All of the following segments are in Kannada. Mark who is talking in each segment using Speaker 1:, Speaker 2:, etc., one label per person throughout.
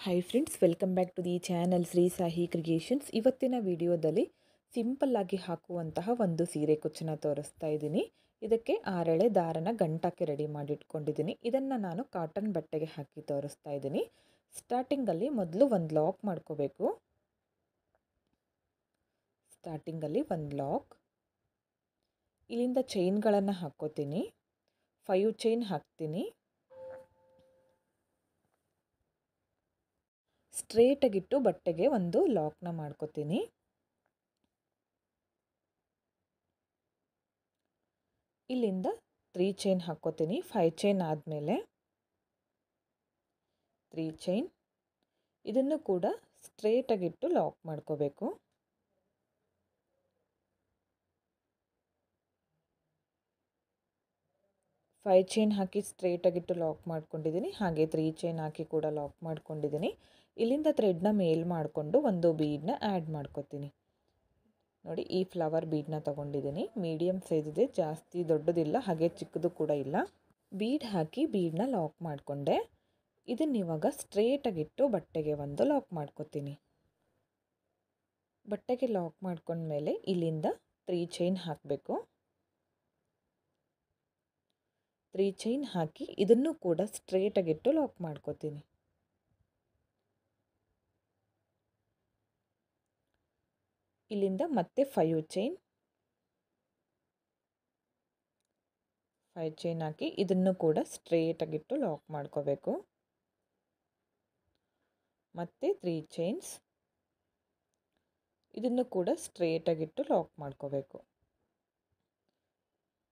Speaker 1: Hi friends, welcome back to the channel Shri Sahi creations. ಇವತ್ತಿನ ವಿಡಿಯೋದಲ್ಲಿ ಸಿಂಪಲ್ ಆಗಿ ಹಾಕುವಂತಹ ಒಂದು ಸೀರೆ ಕುಚ್ಚನ್ನ ತೋರಿಸ್ತಾ ಇದ್ದೀನಿ. ಇದಕ್ಕೆ 6 ಎಳೆ ದಾರನ ಗಂಟಾಕಿ ರೆಡಿ ಮಾಡಿ ಇಟ್ಕೊಂಡಿದ್ದೀನಿ. ಇದನ್ನು ನಾನು ಕಾಟನ್ ಬಟ್ಟೆಗೆ ಹಾಕಿ ತೋರಿಸ್ತಾ ಇದ್ದೀನಿ. ಸ್ಟಾರ್ಟಿಂಗಲ್ಲಿ ಮೊದಲು ಒಂದು ಲಾಕ್ ಮಾಡ್ಕೋಬೇಕು. ಸ್ಟಾರ್ಟಿಂಗಲ್ಲಿ ಒಂದು ಲಾಕ್, ಇಲ್ಲಿಂದ ಚೈನ್ಗಳನ್ನು ಹಾಕ್ಕೋತೀನಿ. 5 ಚೈನ್ ಹಾಕ್ತೀನಿ. ಸ್ಟ್ರೇಟಾಗಿಟ್ಟು ಬಟ್ಟೆಗೆ ಒಂದು ಲಾಕ್ನ ಮಾಡ್ಕೋತೀನಿ. ಇಲ್ಲಿಂದ 3 ಚೈನ್ ಹಾಕ್ಕೋತೀನಿ. 5 ಚೈನ್ ಆದಮೇಲೆ 3 ಚೈನ್, ಇದನ್ನು ಕೂಡ ಸ್ಟ್ರೇಟಾಗಿಟ್ಟು ಲಾಕ್ ಮಾಡ್ಕೋಬೇಕು. ಫೈವ್ ಚೈನ್ ಹಾಕಿ ಸ್ಟ್ರೇಟಾಗಿಟ್ಟು ಲಾಕ್ ಮಾಡ್ಕೊಂಡಿದ್ದೀನಿ. ಹಾಗೆ 3 ಚೈನ್ ಹಾಕಿ ಕೂಡ ಲಾಕ್ ಮಾಡ್ಕೊಂಡಿದ್ದೀನಿ. ಇಲ್ಲಿಂದ ಥ್ರೆಡ್ನ ಮೇಲ್ ಮಾಡಿಕೊಂಡು ಒಂದು ಬೀಡನ್ನ ಆ್ಯಡ್ ಮಾಡ್ಕೋತೀನಿ. ನೋಡಿ, ಈ ಫ್ಲವರ್ ಬೀಡನ್ನ ತೊಗೊಂಡಿದ್ದೀನಿ. ಮೀಡಿಯಮ್ ಸೈಜ್ ಇದೆ, ಜಾಸ್ತಿ ದೊಡ್ಡದಿಲ್ಲ ಹಾಗೆ ಚಿಕ್ಕದು ಕೂಡ ಇಲ್ಲ. ಬೀಡ್ ಹಾಕಿ ಬೀಡನ್ನ ಲಾಕ್ ಮಾಡಿಕೊಂಡೆ. ಇದನ್ನ ಇವಾಗ ಸ್ಟ್ರೇಟಾಗಿಟ್ಟು ಬಟ್ಟೆಗೆ ಒಂದು ಲಾಕ್ ಮಾಡ್ಕೋತೀನಿ. ಬಟ್ಟೆಗೆ ಲಾಕ್ ಮಾಡ್ಕೊಂಡ್ಮೇಲೆ ಇಲ್ಲಿಂದ 3 ಚೈನ್ ಹಾಕಬೇಕು. 3 ಚೈನ್ ಹಾಕಿ ಇದನ್ನು ಕೂಡ ಸ್ಟ್ರೇಟಾಗಿಟ್ಟು ಲಾಕ್ ಮಾಡ್ಕೋತೀನಿ. ಇಲ್ಲಿಂದ ಮತ್ತೆ 5 ಚೈನ್, 5 ಚೈನ್ ಹಾಕಿ ಇದನ್ನು ಕೂಡ ಸ್ಟ್ರೇಟಾಗಿಟ್ಟು ಲಾಕ್ ಮಾಡ್ಕೋಬೇಕು. ಮತ್ತೆ 3 ಚೈನ್ಸ್, ಇದನ್ನು ಕೂಡ ಸ್ಟ್ರೇಟಾಗಿಟ್ಟು ಲಾಕ್ ಮಾಡ್ಕೋಬೇಕು.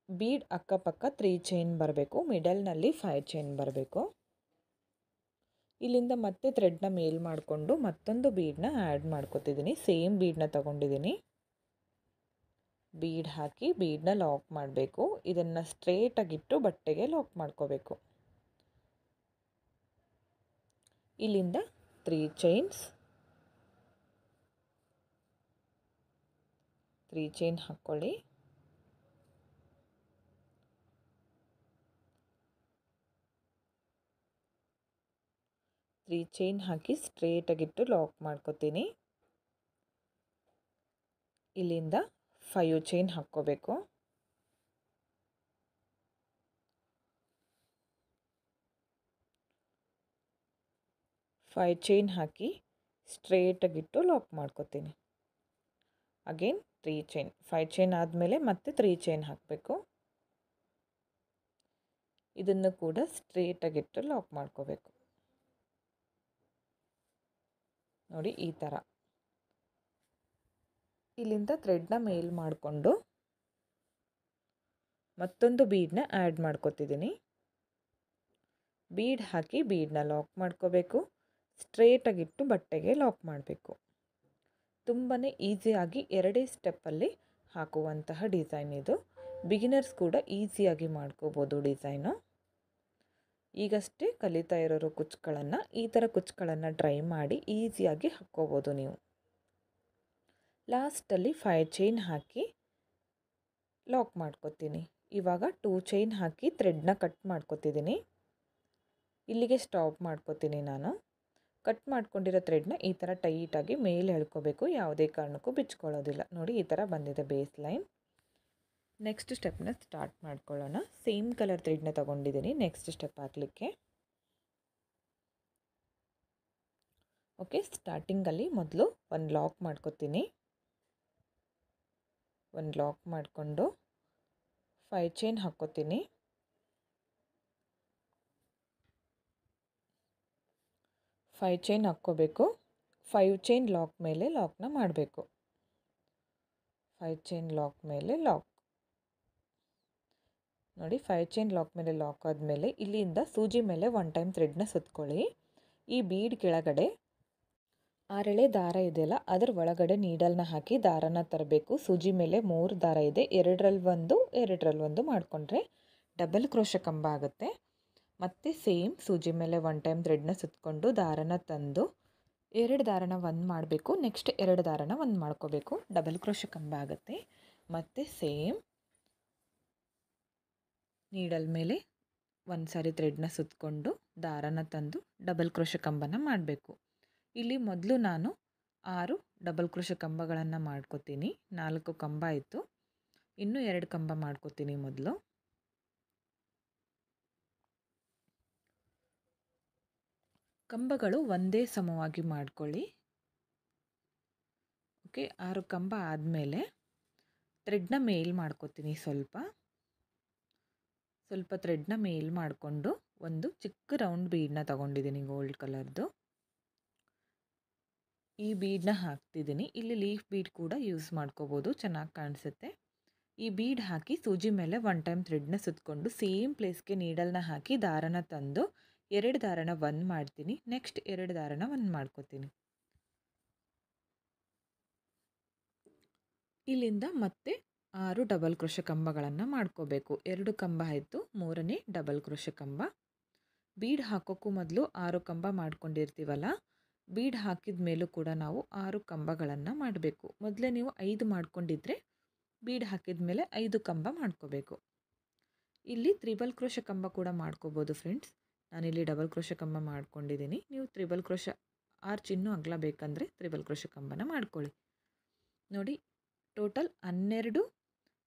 Speaker 1: ಬೀಡ್ ಅಕ್ಕಪಕ್ಕ 3 ಚೈನ್ ಬರಬೇಕು, ಮಿಡಲ್ನಲ್ಲಿ 5 ಚೈನ್ ಬರಬೇಕು. ಇಲ್ಲಿಂದ ಮತ್ತೆ ಥ್ರೆಡ್ನ ಮೇಲ್ ಮಾಡಿಕೊಂಡು ಮತ್ತೊಂದು ಬೀಡನ್ನ ಆ್ಯಡ್ ಮಾಡ್ಕೋತಿದ್ದೀನಿ. ಸೇಮ್ ಬೀಡನ್ನ ತಗೊಂಡಿದ್ದೀನಿ. ಬೀಡ್ ಹಾಕಿ ಬೀಡನ್ನ ಲಾಕ್ ಮಾಡಬೇಕು. ಇದನ್ನು ಸ್ಟ್ರೇಟಾಗಿಟ್ಟು ಬಟ್ಟೆಗೆ ಲಾಕ್ ಮಾಡ್ಕೋಬೇಕು. ಇಲ್ಲಿಂದ 3 ಚೈನ್ಸ್, 3 ಚೈನ್ ಹಾಕ್ಕೊಳ್ಳಿ. ಚೈನ್ ಹಾಕಿ ಸ್ಟ್ರೇಟಾಗಿಟ್ಟು ಲಾಕ್ ಮಾಡ್ಕೋತೀನಿ. ಇಲ್ಲಿಂದ 5 ಚೈನ್ ಹಾಕ್ಕೋಬೇಕು. 5 ಚೈನ್ ಹಾಕಿ ಸ್ಟ್ರೇಟಾಗಿಟ್ಟು ಲಾಕ್ ಮಾಡ್ಕೋತೀನಿ. ಅಗೇನ್ 3 ಚೈನ್, 5 ಚೈನ್ ಆದಮೇಲೆ ಮತ್ತೆ 3 ಚೈನ್ ಹಾಕಬೇಕು. ಇದನ್ನು ಕೂಡ ಸ್ಟ್ರೇಟಾಗಿಟ್ಟು ಲಾಕ್ ಮಾಡ್ಕೋಬೇಕು. ನೋಡಿ, ಈ ಥರ. ಇಲ್ಲಿಂದ ಥ್ರೆಡ್ನ ಮೇಲ್ ಮಾಡಿಕೊಂಡು ಮತ್ತೊಂದು ಬೀಡನ್ನ ಆ್ಯಡ್ ಮಾಡ್ಕೋತಿದ್ದೀನಿ. ಬೀಡ್ ಹಾಕಿ ಬೀಡನ್ನ ಲಾಕ್ ಮಾಡ್ಕೋಬೇಕು. ಸ್ಟ್ರೇಟಾಗಿಟ್ಟು ಬಟ್ಟೆಗೆ ಲಾಕ್ ಮಾಡಬೇಕು. ತುಂಬಾ ಈಸಿಯಾಗಿ 2 ಸ್ಟೆಪ್ಪಲ್ಲಿ ಹಾಕುವಂತಹ ಡಿಸೈನ್ ಇದು. ಬಿಗಿನರ್ಸ್ ಕೂಡ ಈಸಿಯಾಗಿ ಮಾಡ್ಕೋಬೋದು ಡಿಸೈನು. ಈಗಷ್ಟೇ ಕಲಿತಾ ಇರೋರು ಕುಚ್ಚುಗಳನ್ನು ಈ ಥರ ಕುಚ್ಚುಗಳನ್ನು ಟ್ರೈ ಮಾಡಿ ಈಸಿಯಾಗಿ ಹಾಕ್ಕೋಬೋದು ನೀವು. ಲಾಸ್ಟಲ್ಲಿ 5 ಚೈನ್ ಹಾಕಿ ಲಾಕ್ ಮಾಡ್ಕೋತೀನಿ. ಇವಾಗ 2 ಚೈನ್ ಹಾಕಿ ಥ್ರೆಡ್ನ ಕಟ್ ಮಾಡ್ಕೋತಿದ್ದೀನಿ. ಇಲ್ಲಿಗೆ ಸ್ಟಾಪ್ ಮಾಡ್ಕೋತೀನಿ ನಾನು. ಕಟ್ ಮಾಡ್ಕೊಂಡಿರೋ ಥ್ರೆಡ್ನ ಈ ಥರ ಟೈಟಾಗಿ ಮೇಲೆ ಎಳ್ಕೋಬೇಕು. ಯಾವುದೇ ಕಾರಣಕ್ಕೂ ಬಿಚ್ಕೊಳ್ಳೋದಿಲ್ಲ. ನೋಡಿ, ಈ ಥರ ಬಂದಿದೆ ಬೇಸ್ ಲೈನ್. ನೆಕ್ಸ್ಟ್ ಸ್ಟೆಪ್ನ ಸ್ಟಾರ್ಟ್ ಮಾಡ್ಕೊಳ್ಳೋಣ. ಸೇಮ್ ಕಲರ್ ಥ್ರೆಡ್ನ ತೊಗೊಂಡಿದ್ದೀನಿ ನೆಕ್ಸ್ಟ್ ಸ್ಟೆಪ್ ಹಾಕಲಿಕ್ಕೆ. ಓಕೆ, ಸ್ಟಾರ್ಟಿಂಗಲ್ಲಿ ಮೊದಲು ಒಂದು ಲಾಕ್ ಮಾಡ್ಕೋತೀನಿ. ಒಂದು ಲಾಕ್ ಮಾಡಿಕೊಂಡು 5 ಚೈನ್ ಹಾಕ್ಕೋತೀನಿ. 5 ಚೈನ್ ಹಾಕ್ಕೋಬೇಕು. 5 ಚೈನ್ ಲಾಕ್ ಮೇಲೆ ಲಾಕ್ನ ಮಾಡಬೇಕು. 5 ಚೈನ್ ಲಾಕ್ ಮೇಲೆ ಲಾಕ್. ನೋಡಿ, 5 ಚೈನ್ ಲಾಕ್ ಮೇಲೆ ಲಾಕ್ ಆದಮೇಲೆ ಇಲ್ಲಿಂದ ಸೂಜಿ ಮೇಲೆ 1 ಟೈಮ್ ಥ್ರೆಡ್ನ ಸುತ್ಕೊಳ್ಳಿ. ಈ ಬೀಡ್ ಕೆಳಗಡೆ 6 ಎಳೆ ದಾರ ಇದೆಯಲ್ಲ, ಅದರ ಒಳಗಡೆ ನೀಡಲ್ನ ಹಾಕಿ ದಾರನ ತರಬೇಕು. ಸೂಜಿ ಮೇಲೆ 3 ದಾರ ಇದೆ, 2ರಲ್ಲಿ 1 2ರಲ್ಲಿ 1 ಮಾಡಿಕೊಂಡ್ರೆ ಡಬಲ್ ಕ್ರೋಶ ಕಂಬ ಆಗುತ್ತೆ. ಮತ್ತು ಸೇಮ್ ಸೂಜಿ ಮೇಲೆ 1 ಟೈಮ್ ಥ್ರೆಡ್ನ ಸುತ್ತಕೊಂಡು ದಾರನ ತಂದು 2 ದಾರನ 1 ಮಾಡಬೇಕು. ನೆಕ್ಸ್ಟ್ 2 ದಾರನ 1 ಮಾಡ್ಕೋಬೇಕು. ಡಬಲ್ ಕ್ರೋಶ ಕಂಬ ಆಗುತ್ತೆ. ಮತ್ತು ಸೇಮ್ ನೀಡಲ್ ಮೇಲೆ 1 ಸಾರಿ ಥ್ರೆಡ್ನ ಸುತ್ತಕೊಂಡು ದಾರನ ತಂದು ಡಬಲ್ ಕ್ರೋಶೆ ಕಂಬನ ಮಾಡಬೇಕು. ಇಲ್ಲಿ ಮೊದಲು ನಾನು 6 ಡಬಲ್ ಕ್ರೋಶೆ ಕಂಬಗಳನ್ನು ಮಾಡ್ಕೋತೀನಿ. 4 ಕಂಬ ಆಯಿತು, ಇನ್ನೂ 2 ಕಂಬ ಮಾಡ್ಕೋತೀನಿ. ಮೊದಲು ಕಂಬಗಳು ಒಂದೇ ಸಮವಾಗಿ ಮಾಡ್ಕೊಳ್ಳಿ. ಓಕೆ, 6 ಕಂಬ ಆದಮೇಲೆ ಥ್ರೆಡ್ನ ಮೇಲ್ ಮಾಡ್ಕೋತೀನಿ. ಸ್ವಲ್ಪ ಥ್ರೆಡ್ನ ಮೇಲ್ ಮಾಡಿಕೊಂಡು ಒಂದು ಚಿಕ್ಕ ರೌಂಡ್ ಬೀಡನ್ನ ತಗೊಂಡಿದ್ದೀನಿ, ಗೋಲ್ಡ್ ಕಲರ್ದು. ಈ ಬೀಡನ್ನ ಹಾಕ್ತಿದ್ದೀನಿ. ಇಲ್ಲಿ ಲೀಫ್ ಬೀಡ್ ಕೂಡ ಯೂಸ್ ಮಾಡ್ಕೋಬೋದು, ಚೆನ್ನಾಗಿ ಕಾಣಿಸುತ್ತೆ. ಈ ಬೀಡ್ ಹಾಕಿ ಸೂಜಿ ಮೇಲೆ 1 ಟೈಮ್ ಥ್ರೆಡ್ನ ಸುತ್ತಕೊಂಡು ಸೇಮ್ ಪ್ಲೇಸ್ಗೆ ನೀಡಲ್ನ ಹಾಕಿ ದಾರನ ತಂದು 2 ದಾರನ 1 ಮಾಡ್ತೀನಿ. ನೆಕ್ಸ್ಟ್ 2 ದಾರನ 1 ಮಾಡ್ಕೋತೀನಿ. ಇಲ್ಲಿಂದ ಮತ್ತೆ 6 ಡಬಲ್ ಕ್ರೋಶೆ ಕಂಬಗಳನ್ನು ಮಾಡ್ಕೋಬೇಕು. 2 ಕಂಬ ಆಯಿತು, 3ನೇ ಡಬಲ್ ಕ್ರೋಶೆ ಕಂಬ. ಬೀಡ್ ಹಾಕೋಕ್ಕೂ ಮೊದಲು 6 ಕಂಬ ಮಾಡ್ಕೊಂಡಿರ್ತೀವಲ್ಲ, ಬೀಡ್ ಹಾಕಿದ ಮೇಲೂ ಕೂಡ ನಾವು 6 ಕಂಬಗಳನ್ನು ಮಾಡಬೇಕು. ಮೊದಲೇ ನೀವು 5 ಮಾಡ್ಕೊಂಡಿದ್ರೆ ಬೀಡ್ ಹಾಕಿದ ಮೇಲೆ 5 ಕಂಬ ಮಾಡ್ಕೋಬೇಕು. ಇಲ್ಲಿ ತ್ರಿಬಲ್ ಕ್ರೋಶೆ ಕಂಬ ಕೂಡ ಮಾಡ್ಕೋಬೋದು ಫ್ರೆಂಡ್ಸ್. ನಾನಿಲ್ಲಿ ಡಬಲ್ ಕ್ರೋಶೆ ಕಂಬ ಮಾಡ್ಕೊಂಡಿದ್ದೀನಿ. ನೀವು ತ್ರಿಬಲ್ ಕ್ರೋಶೆ ಆರ್ಚ್ ಇನ್ನೂ ಅಗಲ ಬೇಕಂದರೆ ತ್ರಿಬಲ್ ಕ್ರೋಶೆ ಕಂಬನ ಮಾಡ್ಕೊಳ್ಳಿ. ನೋಡಿ, ಟೋಟಲ್ 12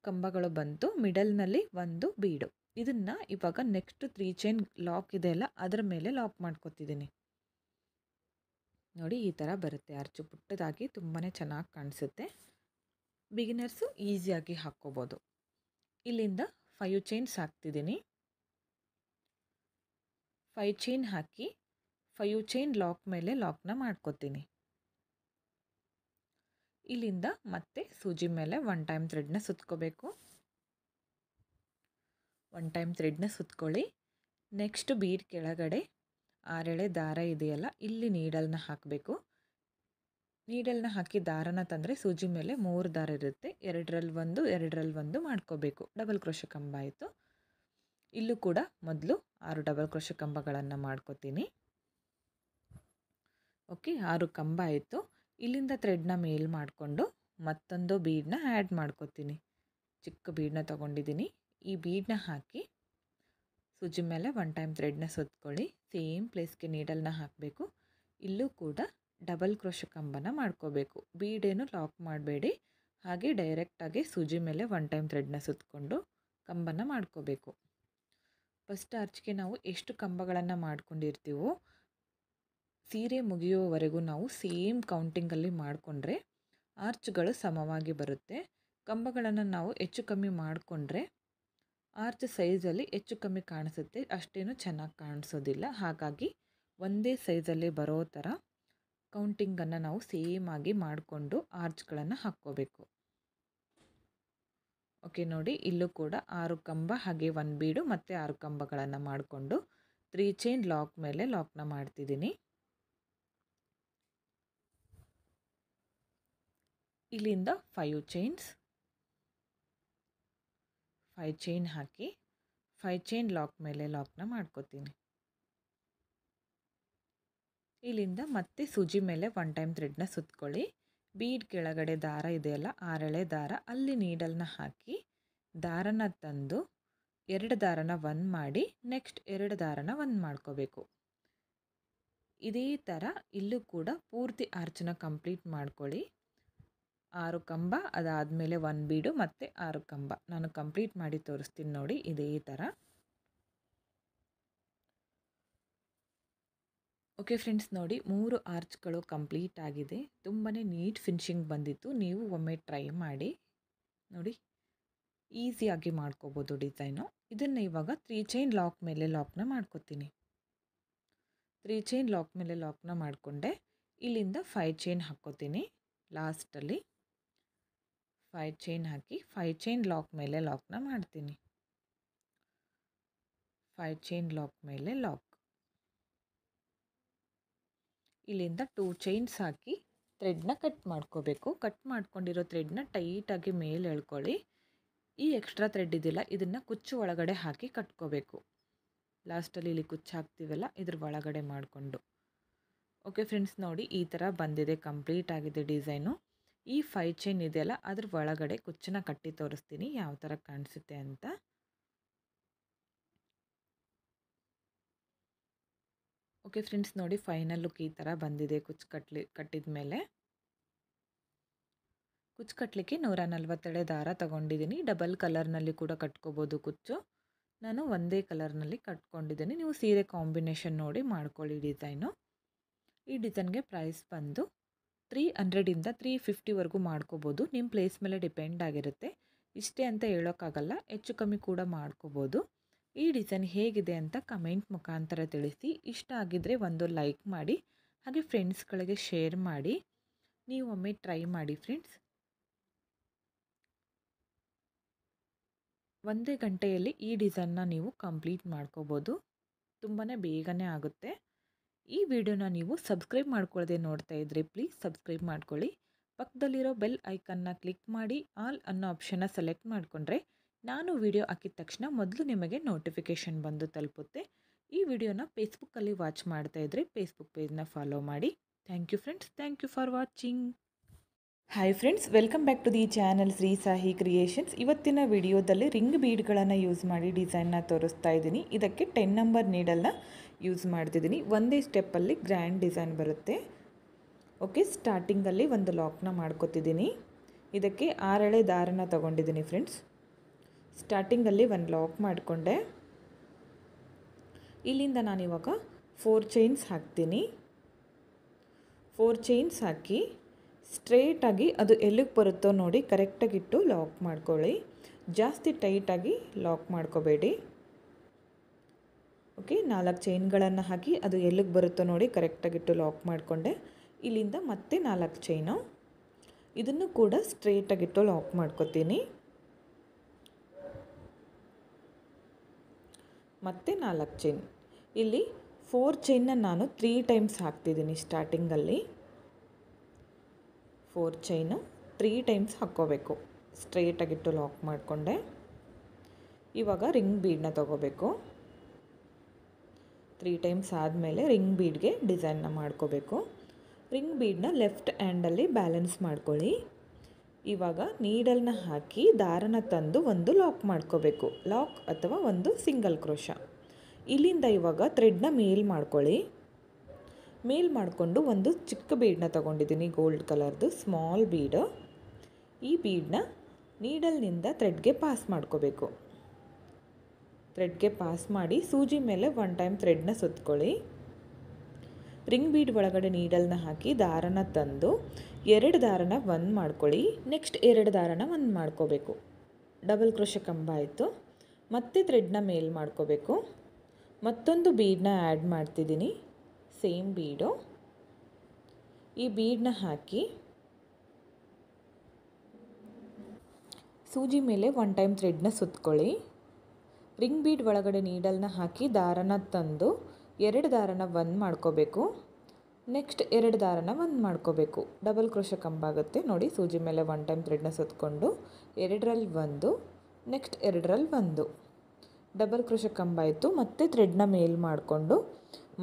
Speaker 1: ಕಂಬಗಳು ಬಂತು. ಮಿಡಲ್ನಲ್ಲಿ ಒಂದು ಬೀಡು. ಇದನ್ನು ಇವಾಗ ನೆಕ್ಸ್ಟ್ 3 ಚೈನ್ ಲಾಕ್ ಇದೆಯಲ್ಲ, ಅದರ ಮೇಲೆ ಲಾಕ್ ಮಾಡ್ಕೊತಿದ್ದೀನಿ. ನೋಡಿ, ಈ ಥರ ಬರುತ್ತೆ ಆರ್ಚು. ಪುಟ್ಟದಾಗಿ ತುಂಬಾ ಚೆನ್ನಾಗಿ ಕಾಣಿಸುತ್ತೆ. ಬಿಗಿನರ್ಸು ಈಸಿಯಾಗಿ ಹಾಕ್ಕೋಬೋದು. ಇಲ್ಲಿಂದ 5 ಚೈನ್ಸ್ ಹಾಕ್ತಿದ್ದೀನಿ. 5 ಚೈನ್ ಹಾಕಿ 5 ಚೈನ್ ಲಾಕ್ ಮೇಲೆ ಲಾಕ್ನ ಮಾಡ್ಕೋತೀನಿ. ಇಲ್ಲಿಂದ ಮತ್ತೆ ಸೂಜಿ ಮೇಲೆ 1 ಟೈಮ್ ಥ್ರೆಡ್ನ ಸುತ್ಕೋಬೇಕು. 1 ಟೈಮ್ ಥ್ರೆಡ್ನ ಸುತ್ಕೊಳ್ಳಿ. ನೆಕ್ಸ್ಟ್ ಬೀಡ್ ಕೆಳಗಡೆ 6 ಎಳೆ ದಾರ ಇದೆಯಲ್ಲ, ಇಲ್ಲಿ ನೀಡಲ್ನ ಹಾಕಬೇಕು. ನೀಡಲ್ನ ಹಾಕಿ ದಾರನ ತಂದರೆ ಸೂಜಿ ಮೇಲೆ 3 ದಾರ ಇರುತ್ತೆ. 2ರಲ್ಲಿ 1 2ರಲ್ಲಿ 1 ಮಾಡ್ಕೋಬೇಕು. ಡಬಲ್ ಕ್ರೋಶೆ ಕಂಬ ಆಯಿತು. ಇಲ್ಲೂ ಕೂಡ ಮೊದಲು 6 ಡಬಲ್ ಕ್ರೋಶೆ ಕಂಬಗಳನ್ನು ಮಾಡ್ಕೋತೀನಿ. ಓಕೆ, 6 ಕಂಬ ಆಯಿತು. ಇಲ್ಲಿಂದ ಥ್ರೆಡ್ನ ಮೇಲ್ ಮಾಡಿಕೊಂಡು ಮತ್ತೊಂದು ಬೀಡನ್ನ ಆ್ಯಡ್ ಮಾಡ್ಕೋತೀನಿ. ಚಿಕ್ಕ ಬೀಡನ್ನ ತೊಗೊಂಡಿದ್ದೀನಿ. ಈ ಬೀಡನ್ನ ಹಾಕಿ ಸೂಜಿ ಮೇಲೆ 1 ಟೈಮ್ ಥ್ರೆಡ್ನ ಸುತ್ಕೊಳ್ಳಿ. ಸೇಮ್ ಪ್ಲೇಸ್ಗೆ ನೀಡಲ್ನ ಹಾಕಬೇಕು. ಇಲ್ಲೂ ಕೂಡ ಡಬಲ್ ಕ್ರೋಶೆ ಕಂಬನ ಮಾಡ್ಕೋಬೇಕು. ಬೀಡೇನು ಲಾಕ್ ಮಾಡಬೇಡಿ, ಹಾಗೆ ಡೈರೆಕ್ಟಾಗಿ ಸೂಜಿ ಮೇಲೆ 1 ಟೈಮ್ ಥ್ರೆಡ್ನ ಸುತ್ತಕೊಂಡು ಕಂಬನ ಮಾಡ್ಕೋಬೇಕು. ಫಸ್ಟ್ ಆರ್ಚ್ಗೆ ನಾವು ಎಷ್ಟು ಕಂಬಗಳನ್ನು ಮಾಡ್ಕೊಂಡಿರ್ತೀವೋ ಸೀರೆ ಮುಗಿಯುವವರೆಗೂ ನಾವು ಸೇಮ್ ಕೌಂಟಿಂಗಲ್ಲಿ ಮಾಡಿಕೊಂಡ್ರೆ ಆರ್ಚ್ಗಳು ಸಮವಾಗಿ ಬರುತ್ತೆ. ಕಂಬಗಳನ್ನು ನಾವು ಹೆಚ್ಚು ಕಮ್ಮಿ ಮಾಡಿಕೊಂಡ್ರೆ ಆರ್ಚ್ ಸೈಜಲ್ಲಿ ಹೆಚ್ಚು ಕಮ್ಮಿ ಕಾಣಿಸುತ್ತೆ, ಅಷ್ಟೇನು ಚೆನ್ನಾಗಿ ಕಾಣಿಸೋದಿಲ್ಲ. ಹಾಗಾಗಿ ಒಂದೇ ಸೈಜಲ್ಲಿ ಬರೋ ಥರ ಕೌಂಟಿಂಗನ್ನು ನಾವು ಸೇಮ್ ಆಗಿ ಮಾಡಿಕೊಂಡು ಆರ್ಚ್ಗಳನ್ನು ಹಾಕ್ಕೋಬೇಕು. ಓಕೆ, ನೋಡಿ, ಇಲ್ಲೂ ಕೂಡ 6 ಕಂಬ ಹಾಗೆ 1 ಬೀಡು ಮತ್ತು 6 ಕಂಬಗಳನ್ನು ಮಾಡಿಕೊಂಡು 3 ಚೈನ್ ಲಾಕ್ ಮೇಲೆ ಲಾಕ್ನ ಮಾಡ್ತಿದ್ದೀನಿ. ಇಲ್ಲಿಂದ 5 ಚೈನ್ಸ್, 5 ಚೈನ್ ಹಾಕಿ 5 ಚೈನ್ ಲಾಕ್ ಮೇಲೆ ಲಾಕ್ನ ಮಾಡ್ಕೋತೀನಿ. ಇಲ್ಲಿಂದ ಮತ್ತೆ ಸೂಜಿ ಮೇಲೆ 1 ಟೈಮ್ ಥ್ರೆಡ್ನ ಸುತ್ಕೊಳ್ಳಿ. ಬೀಡ್ ಕೆಳಗಡೆ ದಾರ ಇದೆಯಲ್ಲ, 6 ಎಳೆ ದಾರ, ಅಲ್ಲಿ ನೀಡಲ್ನ ಹಾಕಿ ದಾರನ ತಂದು 2 ದಾರನ 1 ಮಾಡಿ ನೆಕ್ಸ್ಟ್ 2 ದಾರನ 1 ಮಾಡ್ಕೋಬೇಕು. ಇದೇ ಥರ ಇಲ್ಲೂ ಕೂಡ ಪೂರ್ತಿ ಆರ್ಚನ್ನ ಕಂಪ್ಲೀಟ್ ಮಾಡ್ಕೊಳ್ಳಿ. 6 ಕಂಬ, ಅದಾದಮೇಲೆ 1 ಬೀಡು ಮತ್ತು 6 ಕಂಬ. ನಾನು ಕಂಪ್ಲೀಟ್ ಮಾಡಿ ತೋರಿಸ್ತೀನಿ ನೋಡಿ, ಇದೇ ಥರ. ಓಕೆ ಫ್ರೆಂಡ್ಸ್, ನೋಡಿ 3 ಆರ್ಚ್ಗಳು ಕಂಪ್ಲೀಟ್ ಆಗಿದೆ. ತುಂಬಾ ನೀಟ್ ಫಿನಿಶಿಂಗ್ ಬಂದಿತ್ತು. ನೀವು ಒಮ್ಮೆ ಟ್ರೈ ಮಾಡಿ ನೋಡಿ, ಈಸಿಯಾಗಿ ಮಾಡ್ಕೋಬೋದು ಡಿಸೈನು. ಇದನ್ನು ಇವಾಗ 3 ಚೈನ್ ಲಾಕ್ ಮೇಲೆ ಲಾಕ್ನ ಮಾಡ್ಕೋತೀನಿ. 3 ಚೈನ್ ಲಾಕ್ ಮೇಲೆ ಲಾಕ್ನ ಮಾಡಿಕೊಂಡೆ. ಇಲ್ಲಿಂದ 5 ಚೈನ್ ಹಾಕ್ಕೋತೀನಿ. ಲಾಸ್ಟಲ್ಲಿ 5 ಚೈನ್ ಹಾಕಿ 5 ಚೈನ್ ಲಾಕ್ ಮೇಲೆ ಲಾಕ್ನ ಮಾಡ್ತೀನಿ. 5 ಚೈನ್ ಲಾಕ್ ಮೇಲೆ ಲಾಕ್. ಇಲ್ಲಿಂದ 2 ಚೈನ್ಸ್ ಹಾಕಿ ಥ್ರೆಡ್ನ ಕಟ್ ಮಾಡ್ಕೋಬೇಕು. ಕಟ್ ಮಾಡ್ಕೊಂಡಿರೋ ಥ್ರೆಡ್ನ ಟೈಟಾಗಿ ಮೇಲೆ ಎಳ್ಕೊಳ್ಳಿ. ಈ ಎಕ್ಸ್ಟ್ರಾ ಥ್ರೆಡ್ ಇದೆಯಲ್ಲ, ಇದನ್ನು ಕುಚ್ಚು ಒಳಗಡೆ ಹಾಕಿ ಕಟ್ಕೋಬೇಕು. ಲಾಸ್ಟಲ್ಲಿ ಇಲ್ಲಿ ಕುಚ್ಚು ಹಾಕ್ತೀವಲ್ಲ, ಇದ್ರ ಒಳಗಡೆ ಮಾಡಿಕೊಂಡು. ಓಕೆ ಫ್ರೆಂಡ್ಸ್, ನೋಡಿ ಈ ಥರ ಬಂದಿದೆ, ಕಂಪ್ಲೀಟ್ ಆಗಿದೆ ಡಿಸೈನು. ಈ 5 ಚೈನ್ ಇದೆಯಲ್ಲ, ಅದ್ರ ಒಳಗಡೆ ಕುಚ್ಚನ್ನ ಕಟ್ಟಿ ತೋರಿಸ್ತೀನಿ ಯಾವ ಥರ ಕಾಣಿಸುತ್ತೆ ಅಂತ. ಓಕೆ ಫ್ರೆಂಡ್ಸ್, ನೋಡಿ ಫೈನಲ್ ಲುಕ್ ಈ ಥರ ಬಂದಿದೆ. ಕಟ್ಟಿದ ಮೇಲೆ ಕುಚ್ಚು ಕಟ್ಟಲಿಕ್ಕೆ 140 ದಾರ ತಗೊಂಡಿದ್ದೀನಿ. ಡಬಲ್ ಕಲರ್ನಲ್ಲಿ ಕೂಡ ಕಟ್ಕೋಬೋದು ಕುಚ್ಚು. ನಾನು ಒಂದೇ ಕಲರ್ನಲ್ಲಿ ಕಟ್ಕೊಂಡಿದ್ದೀನಿ. ನೀವು ಸೀರೆ ಕಾಂಬಿನೇಷನ್ ನೋಡಿ ಮಾಡ್ಕೊಳ್ಳಿ ಡಿಸೈನು. ಈ ಡಿಸೈನ್ಗೆ ಪ್ರೈಸ್ ಬಂದು 300 350ವರೆಗೂ ಮಾಡ್ಕೋಬೋದು. ನಿಮ್ಮ ಪ್ಲೇಸ್ ಮೇಲೆ ಡಿಪೆಂಡ್ ಆಗಿರುತ್ತೆ. ಇಷ್ಟೇ ಅಂತ ಹೇಳೋಕ್ಕಾಗಲ್ಲ, ಹೆಚ್ಚು ಕಮ್ಮಿ ಕೂಡ ಮಾಡ್ಕೋಬೋದು. ಈ ಡಿಸೈನ್ ಹೇಗಿದೆ ಅಂತ ಕಮೆಂಟ್ ಮುಖಾಂತರ ತಿಳಿಸಿ. ಇಷ್ಟ ಆಗಿದ್ದರೆ ಒಂದು ಲೈಕ್ ಮಾಡಿ, ಹಾಗೆ ಫ್ರೆಂಡ್ಸ್ಗಳಿಗೆ ಶೇರ್ ಮಾಡಿ. ನೀವು ಒಮ್ಮೆ ಟ್ರೈ ಮಾಡಿ ಫ್ರೆಂಡ್ಸ್. ಒಂದೇ ಗಂಟೆಯಲ್ಲಿ ಈ ಡಿಸೈನ್ನ ನೀವು ಕಂಪ್ಲೀಟ್ ಮಾಡ್ಕೋಬೋದು. ತುಂಬಾ ಬೇಗನೆ ಆಗುತ್ತೆ. ಈ ವಿಡಿಯೋನ ನೀವು ಸಬ್ಸ್ಕ್ರೈಬ್ ಮಾಡ್ಕೊಳ್ಳದೆ ನೋಡ್ತಾ ಇದ್ದರೆ ಪ್ಲೀಸ್ ಸಬ್ಸ್ಕ್ರೈಬ್ ಮಾಡ್ಕೊಳ್ಳಿ. ಪಕ್ಕದಲ್ಲಿರೋ ಬೆಲ್ ಐಕನ್ನ ಕ್ಲಿಕ್ ಮಾಡಿ ಆಲ್ ಅನ್ನೋ ಆಪ್ಷನ್ನ ಸೆಲೆಕ್ಟ್ ಮಾಡಿಕೊಂಡ್ರೆ ನಾನು ವಿಡಿಯೋ ಹಾಕಿದ ತಕ್ಷಣ ಮೊದಲು ನಿಮಗೆ ನೋಟಿಫಿಕೇಷನ್ ಬಂದು ತಲುಪುತ್ತೆ. ಈ ವಿಡಿಯೋನ ಫೇಸ್ಬುಕ್ಕಲ್ಲಿ ವಾಚ್ ಮಾಡ್ತಾ ಇದ್ದರೆ ಫೇಸ್ಬುಕ್ ಪೇಜ್ನ ಫಾಲೋ ಮಾಡಿ. Thank you friends, thank you for watching. Hi friends, welcome back to the channel Shri Sahi creations. ಇವತ್ತಿನ ವಿಡಿಯೋದಲ್ಲಿ ರಿಂಗ್ ಬೀಡ್ಗಳನ್ನು ಯೂಸ್ ಮಾಡಿ ಡಿಸೈನ್ನ ತೋರಿಸ್ತಾ ಇದ್ದೀನಿ. ಇದಕ್ಕೆ 10 ನಂಬರ್ ನೀಡಲ್ನ ಯೂಸ್ ಮಾಡ್ತಿದ್ದೀನಿ. ಒಂದೇ ಸ್ಟೆಪ್ಪಲ್ಲಿ ಗ್ರ್ಯಾಂಡ್ ಡಿಸೈನ್ ಬರುತ್ತೆ. ಓಕೆ, ಸ್ಟಾರ್ಟಿಂಗಲ್ಲಿ ಒಂದು ಲಾಕ್ನ ಮಾಡ್ಕೊತಿದ್ದೀನಿ. ಇದಕ್ಕೆ 6 ಎಳೆ ದಾರನ ತಗೊಂಡಿದ್ದೀನಿ ಫ್ರೆಂಡ್ಸ್. ಸ್ಟಾರ್ಟಿಂಗಲ್ಲಿ ಒಂದು ಲಾಕ್ ಮಾಡಿಕೊಂಡೆ. ಇಲ್ಲಿಂದ ನಾನಿವಾಗ 4 ಚೈನ್ಸ್ ಹಾಕ್ತೀನಿ. 4 ಚೈನ್ಸ್ ಹಾಕಿ ಸ್ಟ್ರೇಟಾಗಿ ಅದು ಎಲ್ಲಿಗೆ ಬರುತ್ತೋ ನೋಡಿ ಕರೆಕ್ಟಾಗಿಟ್ಟು ಲಾಕ್ ಮಾಡ್ಕೊಳ್ಳಿ. ಜಾಸ್ತಿ ಟೈಟಾಗಿ ಲಾಕ್ ಮಾಡ್ಕೋಬೇಡಿ. ಓಕೆ, 4 ಚೈನ್ಗಳನ್ನು ಹಾಕಿ ಅದು ಎಲ್ಲಿಗೆ ಬರುತ್ತೋ ನೋಡಿ ಕರೆಕ್ಟಾಗಿಟ್ಟು ಲಾಕ್ ಮಾಡಿಕೊಂಡೆ. ಇಲ್ಲಿಂದ ಮತ್ತೆ 4 ಚೈನು, ಇದನ್ನು ಕೂಡ ಸ್ಟ್ರೇಟಾಗಿಟ್ಟು ಲಾಕ್ ಮಾಡ್ಕೊತೀನಿ. ಮತ್ತೆ 4 ಚೈನ್. ಇಲ್ಲಿ 4 ಚೈನ್ನ ನಾನು 3 ಟೈಮ್ಸ್ ಹಾಕ್ತಿದ್ದೀನಿ. ಸ್ಟಾರ್ಟಿಂಗಲ್ಲಿ 4 ಚೈನು 3 ಟೈಮ್ಸ್ ಹಾಕ್ಕೋಬೇಕು. ಸ್ಟ್ರೇಟಾಗಿಟ್ಟು ಲಾಕ್ ಮಾಡಿಕೊಂಡೆ. ಇವಾಗ ರಿಂಗ್ ಬೀಡನ್ನ ತಗೋಬೇಕು. 3 ಟೈಮ್ಸ್ ಆದಮೇಲೆ ರಿಂಗ್ ಬೀಡ್ಗೆ ಡಿಸೈನ್ನ ಮಾಡ್ಕೋಬೇಕು. ರಿಂಗ್ ಬೀಡನ್ನ ಲೆಫ್ಟ್ ಹ್ಯಾಂಡಲ್ಲಿ ಬ್ಯಾಲೆನ್ಸ್ ಮಾಡ್ಕೊಳ್ಳಿ. ಇವಾಗ ನೀಡಲ್ನ ಹಾಕಿ ದಾರನ ತಂದು ಒಂದು ಲಾಕ್ ಮಾಡ್ಕೋಬೇಕು. ಲಾಕ್ ಅಥವಾ ಒಂದು ಸಿಂಗಲ್ ಕ್ರೋಶ. ಇಲ್ಲಿಂದ ಇವಾಗ ಥ್ರೆಡ್ನ ಮೇಲ್ ಮಾಡ್ಕೊಳ್ಳಿ. ಮೇಲ್ ಮಾಡಿಕೊಂಡು ಒಂದು ಚಿಕ್ಕ ಬೀಡನ್ನ ತೊಗೊಂಡಿದ್ದೀನಿ, ಗೋಲ್ಡ್ ಕಲರ್ದು ಸ್ಮಾಲ್ ಬೀಡು. ಈ ಬೀಡನ್ನ ನೀಡಲ್ನಿಂದ ಥ್ರೆಡ್ಗೆ ಪಾಸ್ ಮಾಡ್ಕೋಬೇಕು. ಥ್ರೆಡ್ಗೆ ಪಾಸ್ ಮಾಡಿ ಸೂಜಿ ಮೇಲೆ 1 ಟೈಮ್ ಥ್ರೆಡ್ನ ಸುತ್ಕೊಳ್ಳಿ. ರಿಂಗ್ ಬೀಡ್ ಒಳಗಡೆ ನೀಡಲ್ನ ಹಾಕಿ ದಾರನ ತಂದು 2 ದಾರನ 1 ಮಾಡ್ಕೊಳ್ಳಿ. ನೆಕ್ಸ್ಟ್ 2 ದಾರನ 1 ಮಾಡ್ಕೋಬೇಕು. ಡಬಲ್ ಕ್ರೋಶ ಕಂಬ ಆಯಿತು. ಮತ್ತೆ ಥ್ರೆಡ್ನ ಮೇಲ್ ಮಾಡ್ಕೋಬೇಕು. ಮತ್ತೊಂದು ಬೀಡನ್ನ ಆ್ಯಡ್ ಮಾಡ್ತಿದ್ದೀನಿ, ಸೇಮ್ ಬೀಡು. ಈ ಬೀಡನ್ನ ಹಾಕಿ ಸೂಜಿ ಮೇಲೆ 1 ಟೈಮ್ ಥ್ರೆಡ್ನ ಸುತ್ಕೊಳ್ಳಿ. ರಿಂಗ್ ಬೀಡ್ ಒಳಗಡೆ ನೀಡಲ್ನ ಹಾಕಿ ದಾರನ ತಂದು 2 ದಾರನ 1 ಮಾಡ್ಕೋಬೇಕು. ನೆಕ್ಸ್ಟ್ 2 ದಾರನ 1 ಮಾಡ್ಕೋಬೇಕು. ಡಬಲ್ ಕ್ರೋಶ ಕಂಬ ಆಗುತ್ತೆ ನೋಡಿ. ಸೂಜಿ ಮೇಲೆ 1 ಟೈಮ್ ಥ್ರೆಡ್ನ ಸುತ್ಕೊಂಡು 2ರಲ್ಲಿ 1, ನೆಕ್ಸ್ಟ್ 2ರಲ್ಲಿ 1 ಡಬಲ್ ಕ್ರೋಶ ಕಂಬ ಆಯಿತು. ಮತ್ತೆ ಥ್ರೆಡ್ನ ಮೇಲ್ ಮಾಡಿಕೊಂಡು